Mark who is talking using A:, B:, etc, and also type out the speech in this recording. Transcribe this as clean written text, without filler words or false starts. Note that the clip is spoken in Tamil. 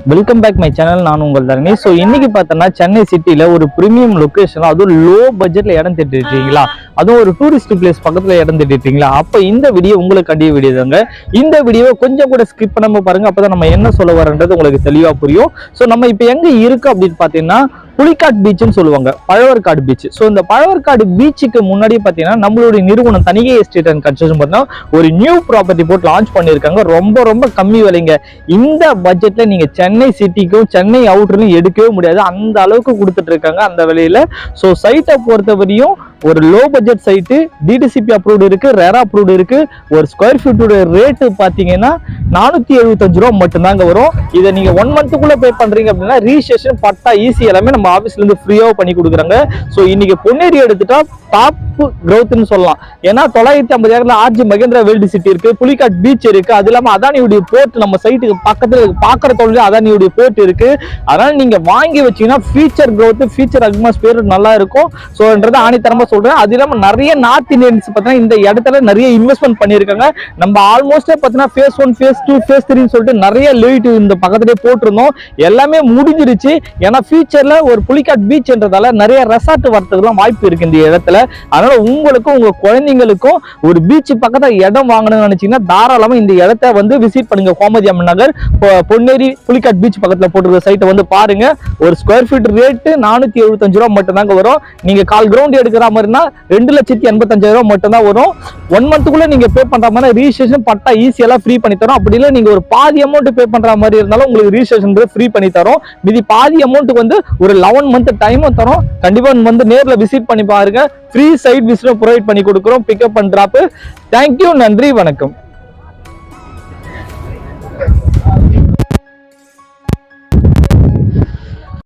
A: Welcome back my channel. நான் உங்கள் தரணி. ஸோ இன்னைக்கு பார்த்தோன்னா சென்னை சிட்டியில் ஒரு ப்ரீமியம் லொக்கேஷன், அதுவும் லோ பட்ஜெட்டில் இடம் தேடிட்டீங்களா, அதுவும் ஒரு டூரிஸ்ட் பிளேஸ் பக்கத்தில் இடம் தேடிட்டீங்களா, அப்போ இந்த வீடியோ உங்களுக்கு கண்டிய வீடியோ தாங்க. இந்த வீடியோவை கொஞ்சம் கூட ஸ்கிப் பண்ணாமல் பாருங்க, அப்போ தான் நம்ம என்ன சொல்ல வரன்றது உங்களுக்கு தெளிவாக புரியும். ஸோ நம்ம இப்போ எங்கே இருக்கு அப்படின்னு பார்த்தீங்கன்னா புலிக்காட் பீச்னு சொல்லுவாங்க, பழவர்காடு பீச். ஸோ இந்த பழவர்காடு பீச்சுக்கு முன்னாடி பார்த்தீங்கன்னா நம்மளுடைய நிறுவனம் தனிகை எஸ்டேட் அண்ட் கன்ஸ்ட்ரக்ஷன் பார்த்தீங்கன்னா ஒரு நியூ ப்ராப்பர்ட்டி போட்டு லான்ச் பண்ணியிருக்காங்க. ரொம்ப கம்மி விலைங்க. இந்த பட்ஜெட்ல நீங்க சென்னை சிட்டிக்கும் சென்னை அவுட்டர்லையும் எடுக்கவே முடியாது, அந்த அளவுக்கு கொடுத்துட்டு இருக்காங்க அந்த விலையில. ஸோ சைட்டை பொறுத்தவரையும் ஒரு low budget site, DTCP approved இருக்கு, ரெரா அப்ரூவ்டு இருக்கு. ஒரு ஸ்கொயர் ஃபீட்டோட ரேட்டு பார்த்தீங்கன்னா 475 ரூபா மட்டும்தாங்க வரும். இதை நீங்க 1 மந்த்துக்குள்ள பே பண்றீங்க அப்படின்னா ரிஜிஸ்ட்ரேஷன் பட்டா ஈஸி எல்லாமே நம்ம ஆஃபீஸ்ல இருந்து ஃப்ரீயாக பண்ணி கொடுக்குறாங்க. ஸோ இன்னைக்கு பொன்னேரி எடுத்துட்டா டாப் growthன்னு சொல்லலாம். ஏன்னா 950 ஏக்கர்ல ஆர்ஜி மகேந்திரா வேர்ல்டு சிட்டி இருக்கு, புலிக்காட் பீச் இருக்கு, அது இல்லாம அதானியுடைய போர்ட் நம்ம சைட்டுக்கு பக்கத்துல பாக்குற தொழில் அதானியுடைய போர்ட் இருக்கு. அதனால நீங்க வாங்கி வச்சீங்கன்னா ஃபியூச்சர் growth, ஃபியூச்சர் அட்மாஸ்பியர் நல்லா இருக்கும். ஸோன்றது ஆணித்தரமா சொல்றேன். அது இல்லாம நிறைய நார்த் இந்தியன்ஸ் பார்த்தீங்கன்னா இந்த இடத்துல நிறைய இன்வெஸ்ட்மெண்ட் பண்ணியிருக்காங்க. நம்ம ஆல்மோஸ்ட் பார்த்தீங்கன்னா ஃபேஸ் 1, ஃபேஸ் 2, ஃபேஸ் 3 சொல்லிட்டு நிறைய லிட் இந்த பக்கத்திலே போட்டிருந்தோம். எல்லாமே முடிஞ்சிருச்சு. ஏன்னா ஃபியூச்சர்ல ஒரு புலிக்காட் பீச்ன்றதால நிறைய ரெசார்ட் வரதுக்குலாம் வாய்ப்பு இருக்கு இந்த இடத்துல. அதனால உங்களுக்கும் உங்க குழந்தைங்களுக்கும் ஒரு பீச் பக்கத்துல இடம் வாங்கணும்னு நினைச்சீங்கன்னா தாராளமா இந்த இடத்த வந்து விசிட் பண்ணுங்க. கோமதி அம்மன் நகர் பொன்னேரி புலிக்காட் பீச் பக்கத்துல போட்டிருக்க சைட்டை வந்து பாருங்க. ஒரு ஸ்கொயர் ஃபீட் ரேட்டு 475 ரூபா மட்டும் தாங்க வரும். நீங்க கால் கிரவுண்ட் எடுக்கிற மாதிரினா 2,85,000 ரூபா மட்டும் தான் வரும். 1 மந்த்துக்குள்ள நீங்க பே பண்ற மாதிரி ரிஜிஸ்ட்ரேஷன் பட்டா ஈஸியெல்லாம் ஃப்ரீ பண்ணி தரோம். அப்படி இல்லை நீங்க ஒரு பாதி அமௌண்ட் பே பண்ற மாதிரி இருந்தாலும் உங்களுக்கு ரிஜிஸ்ட்ரேஷன் ஃப்ரீ பண்ணி தரோம். மீதி பாதி அமௌண்ட்டுக்கு வந்து ஒரு 11 மந்த் டைமும் தரோம். கண்டிப்பா வந்து நேர்ல விசிட் பண்ணி பாருங்க. ஃப்ரீ சைட் விசிட் ப்ரொவைட் பண்ணி கொடுக்குறோம், பிக்கப் அண்ட் டிராப். தேங்க்யூ, நன்றி, வணக்கம்.